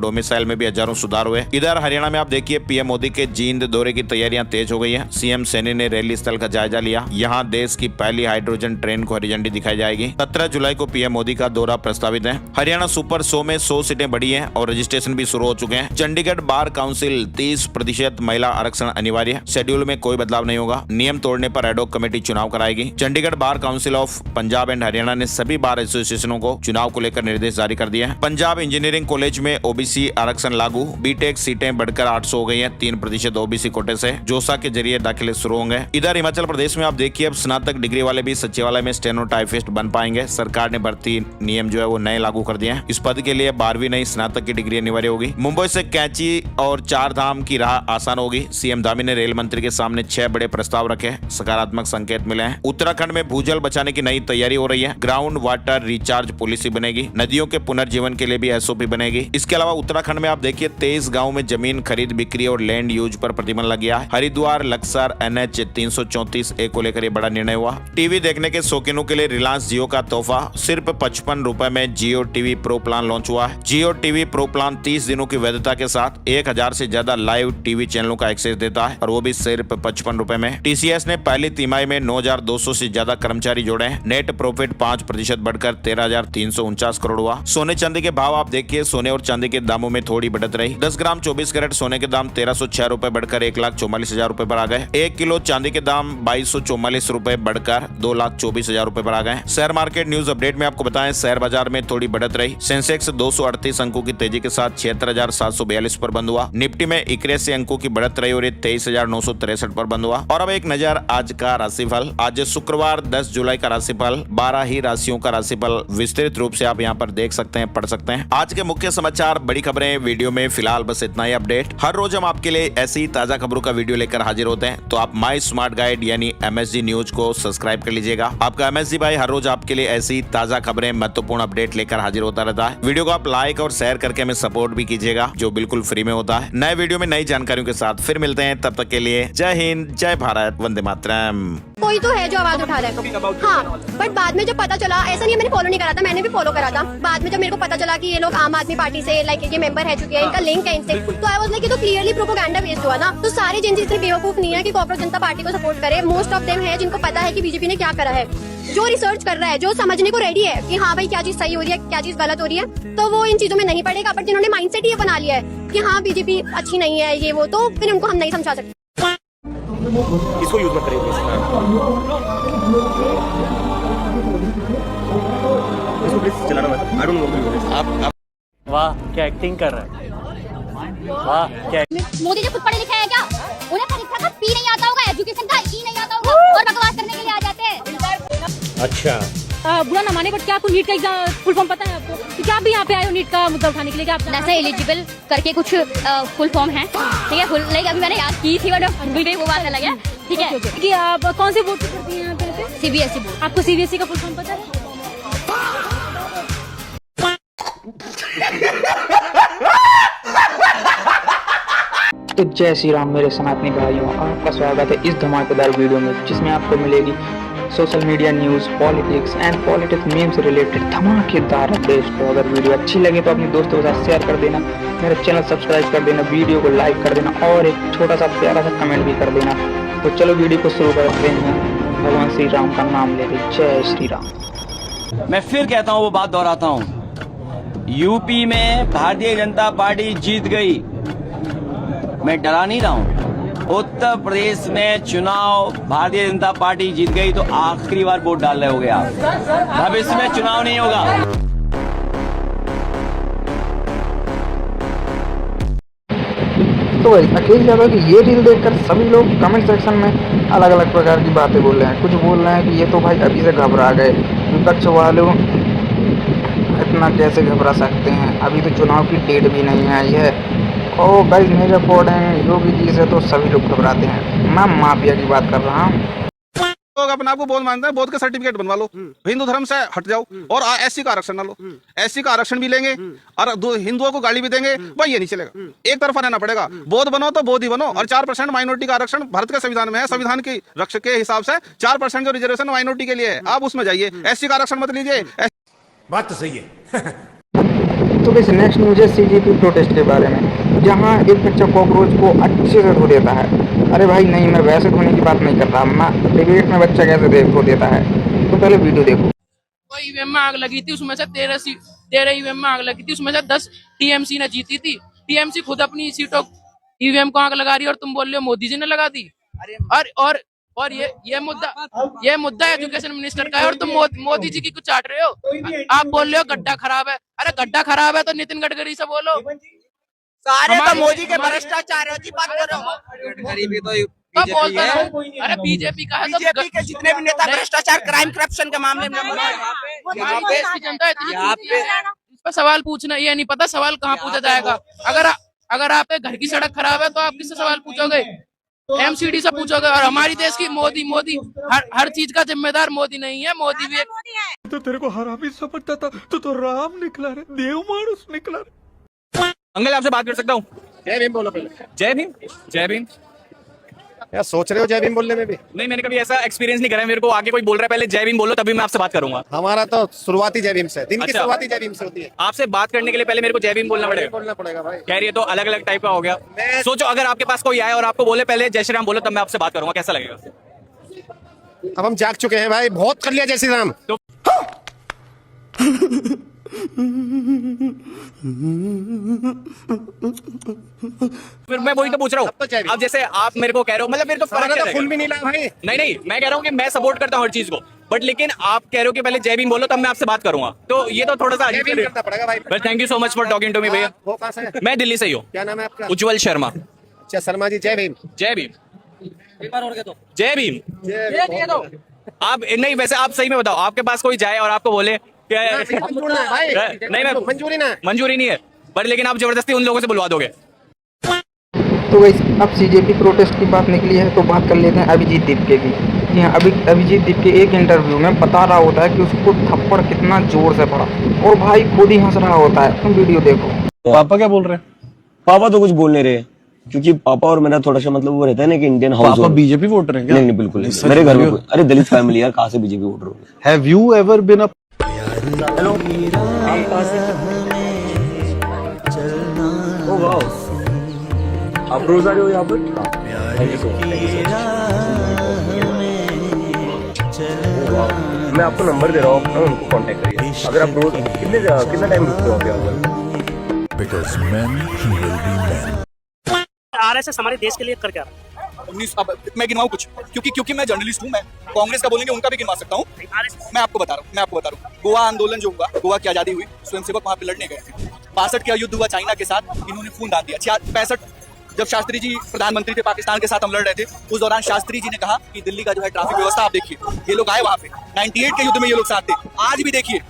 डोमिसाइल में भी हजारों सुधार हुए। इधर हरियाणा में आप देखिए पीएम मोदी के जींद दौरे की तैयारियां तेज हो गई है। सीएम सैनी ने रैली स्थल का जायजा लिया। यहाँ देश की पहली हाइड्रोजन ट्रेन को हरी झंडी दिखाई जाएगी। 17 जुलाई को पीएम मोदी का दौरा प्रस्तावित है। हरियाणा सुपर 100 में 100 सीटें बढ़ी हैं और रजिस्ट्रेशन भी शुरू हो चुके हैं। चंडीगढ़ बार काउंसिल 30% महिला आरक्षण अनिवार्य। शेड्यूल में कोई बदलाव नहीं होगा। नियम तोड़ने पर एडॉक कमेटी चुनाव कराएगी। Chandigarh bar council of Punjab and Haryana ने सभी बार एसोसिएशनों को चुनाव को लेकर निर्देश जारी कर दिए हैं। पंजाब इंजीनियरिंग कॉलेज में ओबीसी आरक्षण लागू। बीटेक सीटें बढ़कर 800 हो गई हैं। 3% ओबीसी कोटे से जोसा के जरिए दाखिले शुरू होंगे। इधर हिमाचल प्रदेश में आप देखिए अब स्नातक डिग्री वाले भी सचिवालय में स्टेनोटाइपिस्ट बन पाएंगे। सरकार ने भर्ती नियम जो है वो नए लागू कर दिए हैं। इस पद के लिए 12वीं नहीं स्नातक की डिग्री अनिवार्य होगी। मुंबई से कैंची और 4 धाम की राह आसान होगी। सीएम धामी ने रेल मंत्री के सामने 6 बड़े प्रस्ताव रखे। सकारात्मक संकेत मिले हैं। उत्तराखंड में भूजल बचाने की नई तैयारी हो रही है। ग्राउंड वाटर रिचार्ज पॉलिसी बनेगी। नदियों के पुनर्जीवन के लिए भी एसओपी बनेगी। इसके अलावा उत्तराखंड में आप देखिए 23 गाँव में जमीन खरीद बिक्री और लैंड यूज पर प्रतिबंध लग गया है। हरिद्वार लक्सर NH 334A को लेकर बड़ा निर्णय हुआ। टीवी देखने के शौकीनों के लिए रिलायंस जियो का तोहफा। सिर्फ 55 रुपए में जियो टीवी प्रो प्लान लॉन्च हुआ है। जियो टीवी प्रो प्लान 30 दिनों की वैधता के साथ 1000 से ज्यादा लाइव टीवी चैनलों का एक्सेस देता है और वो भी सिर्फ 55 रुपए में। टीसीएस ने पहली तिमाही में 9200 से ज्यादा कर्मचारी जोड़े हैं। नेट प्रॉफिट 5% बढ़कर 13,349 करोड़ हुआ। सोने चांदी के भाव आप देखिए, सोने और चांदी के दामों में थोड़ी बढ़त रही। 10 ग्राम 24 कैरेट सोने के दाम 1306 रुपए बढ़कर 1,44,000 रुपए पर आ गए। 1 किलो चांदी के दाम 2244 रुपए बढ़कर 2,24,000 रुपए पर आ गए। शेयर मार्केट न्यूज अपडेट में आपको बताएं शेयर बाजार में थोड़ी बढ़त रही। सेंसेक्स 238 अंकों की तेजी के साथ 76,742 पर बंद हुआ। निफ्टी में 81 अंकों की बढ़त रही और 23,963 पर बंद हुआ। और अब एक नजर आज का राशिफल। आज शुक्रवार 10 जुलाई का राशिफल 12 ही राशियों का राशिफल विस्तृत रूप से आप यहाँ पर देख सकते हैं, पढ़ सकते हैं। आज के मुख्य समाचार, बड़ी खबरें वीडियो में फिलहाल बस इतना ही अपडेट। हर रोज हम आपके लिए ऐसी ताजा खबरों का वीडियो लेकर हाजिर होते हैं, तो आप माई स्मार्ट गाइड यानी MSG न्यूज को सब्सक्राइब कर लीजिएगा। आपका MSG भाई हर रोज आपके लिए ऐसी ताजा खबरें, महत्वपूर्ण अपडेट लेकर हाजिर होता रहता है। वीडियो को आप लाइक और शेयर करके हमें सपोर्ट भी कीजिएगा, जो बिल्कुल फ्री में होता है। नए वीडियो में नई जानकारियों के साथ फिर मिलते हैं, तब तक के लिए जय हिंद, जय भारत, वंदे मातरम। कोई तो है जो आवाज उठा रहा है। हाँ, बट बाद में जब पता चला, ऐसा नहीं मैंने फॉलो नहीं करा था, मैंने भी फॉलो करा था। बाद में जब मेरे को पता चला कि ये लोग आम आदमी पार्टी से लाइक ये मेंबर रह चुके हैं, इनका लिंक है इनसे, तो आई वाज लाइक ये तो क्लियरली प्रोपेगेंडा बेस्ड हुआ ना। तो सारे जिनसे इतने बेवकूफ नहीं है कि कॉकरोच जनता पार्टी को सपोर्ट करे। मोस्ट ऑफ देम है जिनको पता है कि बीजेपी ने क्या करा है, जो रिसर्च कर रहा है, जो समझने को रेडी है कि हाँ भाई क्या चीज सही हो रही है, क्या चीज गलत हो रही है, तो वो इन चीजों में नहीं पड़ेगा। बट जिन्होंने माइंडसेट ये बना लिया है कि हाँ बीजेपी अच्छी नहीं है ये वो, तो फिर उनको हम नहीं समझा सकते। इसको यूज मत करिए इसको प्लीज चलाना मत। आई डोंट नो आप वाह क्या एक्टिंग कर रहा है, वाह क्या। मोदी जी खुद पढ़े लिखे हैं क्या? उन्हें परीक्षा का पी नहीं आता होगा, एजुकेशन का ई नहीं आता होगा और बकवास करने के लिए आ जाते हैं। अच्छा बुरा ना माने, बट क्या आपको नीट का एग्जाम फुल फॉर्म पता है आपको? कि क्या आप भी यहाँ पे आए हो नीट का मुद्दा उठाने के लिए? क्या आप जैसे एलिजिबल करके कुछ फुल फॉर्म है, ठीक है, फुल लाइक अभी मैंने याद की थी बट भूल गई, वो बात अलग है, ठीक है। कि आप कौन से बोर्ड से करती हैं यहाँ पे? CBSE board. आपको सीबीएसई का फुल फॉर्म पता है? तो जय श्री राम मेरे सनातनी भाइयों, आपका स्वागत है इस धमाकेदार वीडियो में, जिसमें आपको मिलेगी social media news, politics and politics meme से रिलेटेड धमाकेदार अपडेट्स। तो अगर वीडियो अच्छी लगे तो अपने दोस्तों के साथ शेयर कर देना, मेरा चैनल सब्सक्राइब कर देना, वीडियो को लाइक कर देना और एक छोटा सा प्यारा सा कमेंट भी कर देना। तो चलो वीडियो को शुरू करते हैं, भगवान श्री राम का नाम लेके। जय श्री राम। मैं फिर कहता हूँ, वो बात दोहराता हूँ, यूपी में भारतीय जनता पार्टी जीत गई। मैं डरा नहीं रहा हूँ। उत्तर प्रदेश में चुनाव भारतीय जनता पार्टी जीत गई तो आखिरी बार वोट डाल रहे होगे आप। भविष्य में चुनाव नहीं होगा। तो अखिलेश यादव की ये रील देखकर सभी लोग कमेंट सेक्शन में अलग अलग प्रकार की बातें बोल रहे हैं। कुछ बोल रहे हैं कि ये तो भाई अभी से घबरा गए, विपक्ष वालों इतना कैसे घबरा सकते हैं, अभी तो चुनाव की डेट भी नहीं आई है। और गाइस मेरे अकॉर्डिंग योगी जी से तो सभी लोग घबराते हैं। मैं माफिया की बात कर रहा हूँ। लोग अपने आप को बौद्ध मानते हैं, बौद्ध का सर्टिफिकेट बनवा लो, हिंदू धर्म से हट जाओ और एससी का आरक्षण ना लो। एससी का आरक्षण भी लेंगे और हिंदुओं को गाली भी देंगे, भाई ये नहीं चलेगा। एक तरफा रहना पड़ेगा। बौद्ध बनो तो बौद्ध ही बनो। और 4% माइनॉरिटी का आरक्षण भारत के संविधान में है। संविधान की रक्षा के हिसाब से 4% जो रिजर्वेशन माइनॉरिटी के लिए है, आप उसमें जाइए। एससी का आरक्षण मत लीजिए। बात तो सही है। तो बस नेक्स्ट न्यूज है सीजेपी प्रोटेस्ट के बारे में, जहां एक बच्चा कॉकरोच को अच्छे से धो देता है। अरे भाई नहीं, मैं वैसे धोने की बात नहीं कर रहा, मैं डिबेट में बच्चा कैसे धो देता है। तो पहले वीडियो देखो। ईवीएम में आग लगी थी, उसमें से 13 ईवीएम में आग लगी थी, उसमें से 10 टीएमसी ने जीती थी। टीएमसी खुद अपनी सीटों ईवीएम को आग लगा रही है और तुम बोल रहे हो मोदी जी ने लगा दी। और ये मुद्दा एजुकेशन मिनिस्टर का है और तुम मोदी जी की कुछ चाट रहे हो। आप बोल रहे हो गड्ढा खराब है। अरे गड्ढा खराब है तो नितिन गडकरी से बोलो। सारे तो मोदी के भ्रष्टाचार है, बात कर रहे हो। गरीबी तो बोलता है। अरे बीजेपी का है तो बीजेपी के जितने भी नेता भ्रष्टाचार, क्राइम, करप्शन के मामले में जनता इस पर सवाल पूछना, ये नहीं पता सवाल कहाँ पूछा जाएगा। अगर आपके घर की सड़क खराब है तो आप किससे सवाल पूछोगे? एमसीडी से पूछोगे। और हमारी देश की मोदी हर चीज का जिम्मेदार मोदी नहीं है। मोदी भी एक तो तेरे को हरामी समझता था, तो राम निकला रे, देव मानुस निकला रे। अंकल आपसे बात कर सकता हूँ? जय भीम बोलो पहले। जय भीम। जय भीम। क्या सोच रहे हो जय भीम बोलने में भी? नहीं, मैंने कभी ऐसा एक्सपीरियंस नहीं करा। मेरे को आगे कोई बोल रहा है पहले जय भीम बोलो तभी मैं आपसे बात करूंगा। हमारा तो शुरुआती जय भीम से, दिन की अच्छा। शुरुआती जय भीम से होती है। आपसे बात करने के लिए पहले मेरे को जय भीम बोलना पड़ेगा भाई। कह रही है तो अलग अलग टाइप का हो गया। सोचो अगर आपके पास कोई आए और आपको बोले पहले जय श्री राम बोलो तब मैं आपसे बात करूंगा, कैसा लगेगा? अब हम जाग चुके हैं भाई, बहुत कर लिया जय श्री राम। तो फिर मैं वही तो पूछ रहा हूँ। अब जैसे आप मेरे को कह रहे हो, मतलब मेरे को फर्क क्या फुल भी नहीं लगा भाई। नहीं, मैं कह रहा हूँ कि मैं सपोर्ट करता हूँ हर चीज को, बट लेकिन आप कह रहे हो कि पहले जय भीम बोलो तब मैं आपसे बात करूंगा, तो ये तो थोड़ा सा अजीब करना पड़ेगा भाई। But thank you so much for talking to me भैया। वो कहाँ से? मैं दिल्ली से ही हूँ। क्या नाम है आपका? उज्जवल शर्मा। अच्छा शर्मा जी, जय भीम। जय भीम। जय भीम। आप नहीं, वैसे आप सही में बताओ, आपके पास कोई जाए और आपको बोले नहीं, मैं मंजूरी नहीं है, बट लेकिन आप जबरदस्ती उन लोगों से बुलवा दोगे। तो वैसे अब सीजेपी प्रोटेस्ट की बात निकली है तो बात कर लेते हैं अभिजीत दीपके की। जी हाँ, अभिजीत दीपके एक इंटरव्यू में बता रहा होता है कि उसको थप्पड़ कितना जोर से पड़ा और भाई खुद ही हंस रहा होता है। तुम वीडियो देखो। पापा क्या बोल रहे हैं? पापा तो कुछ बोल नहीं रहे, क्योंकि पापा और मेरा थोड़ा सा मतलब वो रहता है ना कि इंडियन हाउस। पापा बीजेपी वोटर हैं क्या? नहीं बिल्कुल नहीं, मेरे घर में अरे दलित फैमिली यार, कहाँ से बीजेपी वोटर हो? Have you ever been a hello आप रोज आ रहे हो यहाँ पर? मैं आपको नंबर दे रहा हूँ अपना, उनको कांटेक्ट करिए। अगर आप रोज कितना टाइम रुकते हो आप? Because men he will be men। RSS हमारे देश के लिए कर क्या रहा है? 19 अब मैं गिनवाऊं कुछ, क्योंकि मैं जर्नलिस्ट हूं। मैं कांग्रेस का बोलेंगे उनका भी गिनवा सकता हूं। मैं आपको बता रहा हूं गोवा आंदोलन जो हुआ, गोवा की आजादी हुई, स्वयंसेवक वहां पे लड़ने गए थे। 62 का युद्ध हुआ चाइना के साथ, इन्होंने खून दान दिया। 65 जब शास्त्री जी प्रधानमंत्री थे, पाकिस्तान के साथ हम लड़ रहे थे, उस दौरान शास्त्री जी ने कहा कि दिल्ली का जो है ट्रैफिक व्यवस्था आप देखिए, ये लोग आए वहां पे। 98 के युद्ध में ये लोग साथ थे। आज भी देखिए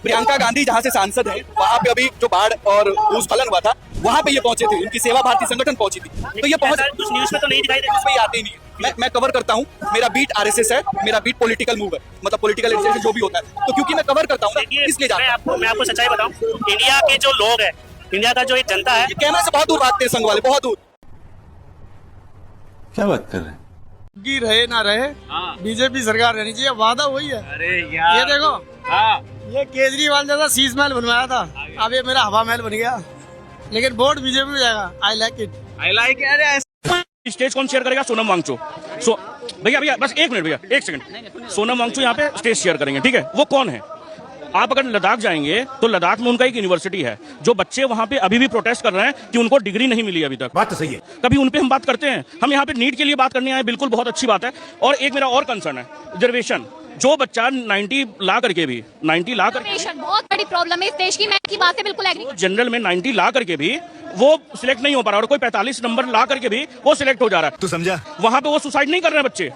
प्रियंका गांधी जहां से सांसद है, वहां पे अभी जो बाढ़ और भूस्खलन हुआ था वहां पे ये पहुंचे थे, उनकी सेवा भारती संगठन पहुंची थी। तो ये पहुंच कुछ न्यूज में तो नहीं दिखाई उसमें आते ही नहीं है। मैं कवर करता हूँ, मेरा बीट आरएसएस है, मेरा बीट पॉलिटिकल मूव है, मतलब पॉलिटिकल एजुकेशन जो भी होता है। तो क्योंकि मैं कवर करता हूँ इसलिए मैं आपको सच्चाई बताऊं, इंडिया के जो लोग हैं, इंडिया का जो एक जनता है, कैमरे से बहुत दूर भागते हैं संघ वाले, बहुत दूर। क्या बात कर रहे हैं? रहे ना रहे, बीजेपी सरकार रहनी चाहिए, वादा वही है। अरे यार ये देखो, ये केजरीवाल जैसा शीश महल बनवाया था, अब ये मेरा हवा महल बन गया, लेकिन वोट बीजेपी में जाएगा। I like it. अरे स्टेज कौन शेयर करेगा? सोनम वांगचुक। भैया बस एक मिनट भैया, एक सेकंड। सोनम वांगचुक यहाँ पे स्टेज शेयर करेंगे, ठीक है? वो कौन है? आप अगर लद्दाख जाएंगे तो लद्दाख में उनका एक यूनिवर्सिटी है, जो बच्चे वहां पे अभी भी प्रोटेस्ट कर रहे हैं कि उनको डिग्री नहीं मिली अभी तक। बात तो सही है। कभी उन पे हम बात करते हैं? हम यहाँ पे नीट के लिए बात करने आए, बिल्कुल बहुत अच्छी बात है। और एक मेरा और कंसर्न है रिजर्वेशन। जो बच्चा 90 ला करके भी बहुत बड़ी प्रॉब्लम है इस देश की। मैं की बात से बिल्कुल एग्री। जनरल में 90 ला करके भी वो सिलेक्ट नहीं हो पा रहा, और कोई 45 नंबर ला करके भी वो सिलेक्ट हो जा रहा है। तू समझा? वहां पे वो सुसाइड नहीं कर रहे हैं बच्चे,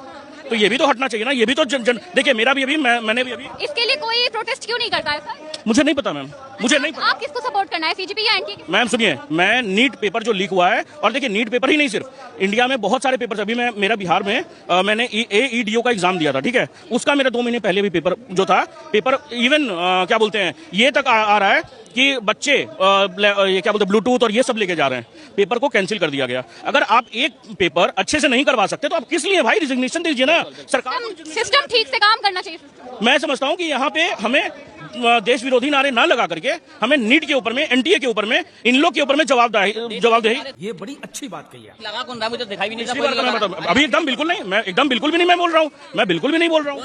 तो ये भी तो हटना चाहिए ना। ये भी तो देखिए, मेरा भी अभी मैंने भी अभी इसके लिए कोई प्रोटेस्ट क्यों नहीं करता है सर? मुझे नहीं पता मैम, मुझे नहीं पता। आप किसको सपोर्ट करना है, सीजेपी या एनटी? मैम सुनिए, मैं नीट पेपर जो लीक हुआ है, और देखिए नीट पेपर ही नहीं, सिर्फ इंडिया में बहुत सारे पेपर, अभी मेरा बिहार में मैंने AEDO का एग्जाम दिया था, ठीक है? उसका मेरा 2 महीने पहले भी पेपर जो था, पेपर इवन क्या बोलते हैं, ये तक आ रहा है कि बच्चे ये क्या बोलते हैं, ब्लूटूथ और ये सब लेके जा रहे हैं। पेपर को कैंसिल कर दिया गया। अगर आप एक पेपर अच्छे से नहीं करवा सकते तो आप किस लिए भाई रिजिग्नेशन दीजिए ना। सरकार सिस्टम ठीक से काम करना चाहिए। मैं समझता हूँ कि यहाँ पे हमें देश विरोधी नारे ना लगा करके हमें नीट के ऊपर में, एनटीए के ऊपर में, इन लोग के ऊपर में जवाबदेही। ये बड़ी अच्छी बात कही है। लगा कौन रहा मुझे दिखाई भी नहीं पिछली बार का मैं बता, अभी एकदम बिल्कुल नहीं, मैं एकदम बिल्कुल भी नहीं मैं बोल रहा हूँ, मैं बिल्कुल भी नहीं बोल रहा हूँ।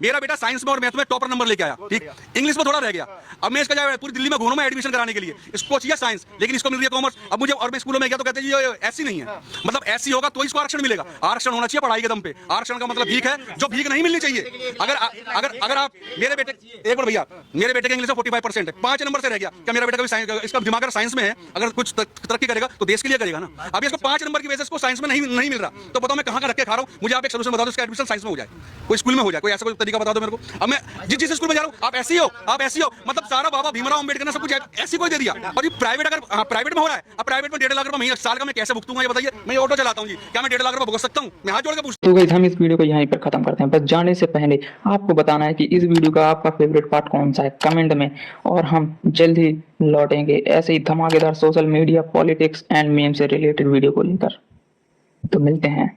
मेरा बेटा साइंस में और मैथ में टॉपर नंबर लेके आया, ठीक, इंग्लिश में थोड़ा रह गया। अब मैं इसका जाए पूरी दिल्ली में घूमूं मैं एडमिशन कराने के लिए, इसको चाहिए साइंस, लेकिन इसको मिल रही है कॉमर्स। अब मुझे, और मैं स्कूलों में गया तो कहते हैं ये ऐसी नहीं है, मतलब ऐसी होगा तो इसको आरक्षण मिलेगा। आरक्षण होना चाहिए पढ़ाई के दम पे। आरक्षण का मतलब भीख है, जो भीख नहीं मिलनी चाहिए। अगर आप मेरे बेटे, एक बार भैया, मेरे बेटे के इंग्लिश में 45% है, 5 नंबर से रह गया। क्या मेरा बेटा कभी इसका दिमाग अगर साइंस में है, अगर कुछ तरक्की करेगा तो देश के लिए करेगा ना। अभी इसको 5 नंबर की वजह से इसको साइंस में नहीं मिल रहा, तो बताओ मैं कहाँ का रख के खा रहा हूँ। मुझे आप एक सोल्यूशन बता दो, इसका एडमिशन साइंस में हो जाए, कोई स्कूल में हो जाए, कोई ऐसा कोई तरीका बता दो मेरे को। अब मैं जिस स्कूल में जा रहा हूँ, आप ऐसी हो, मतलब सारा बाबा भीमराव अम्बेडकर ने सब कुछ ऐसी कोई दे दिया। और ये प्राइवेट, अगर प्राइवेट में हो रहा है, अब प्राइवेट में 1.5 लाख रुपए महीने साल का मैं कैसे भुगतूंगा ये बताइए। मैं ऑटो चलाता हूँ जी, क्या मैं 1.5 लाख रुपए भुगत सकता हूँ? मैं हाथ जोड़ के पूछता तो गाइस हम इस वीडियो को यहीं पर खत्म करते हैं। बस जाने से पहले आपको बताना है कि इस वीडियो का आपका फेवरेट पार्ट कौन सा है कमेंट में, और हम जल्द ही लौटेंगे ऐसे ही धमाकेदार social media, politics and meme से रिलेटेड वीडियो को लेकर। तो मिलते हैं।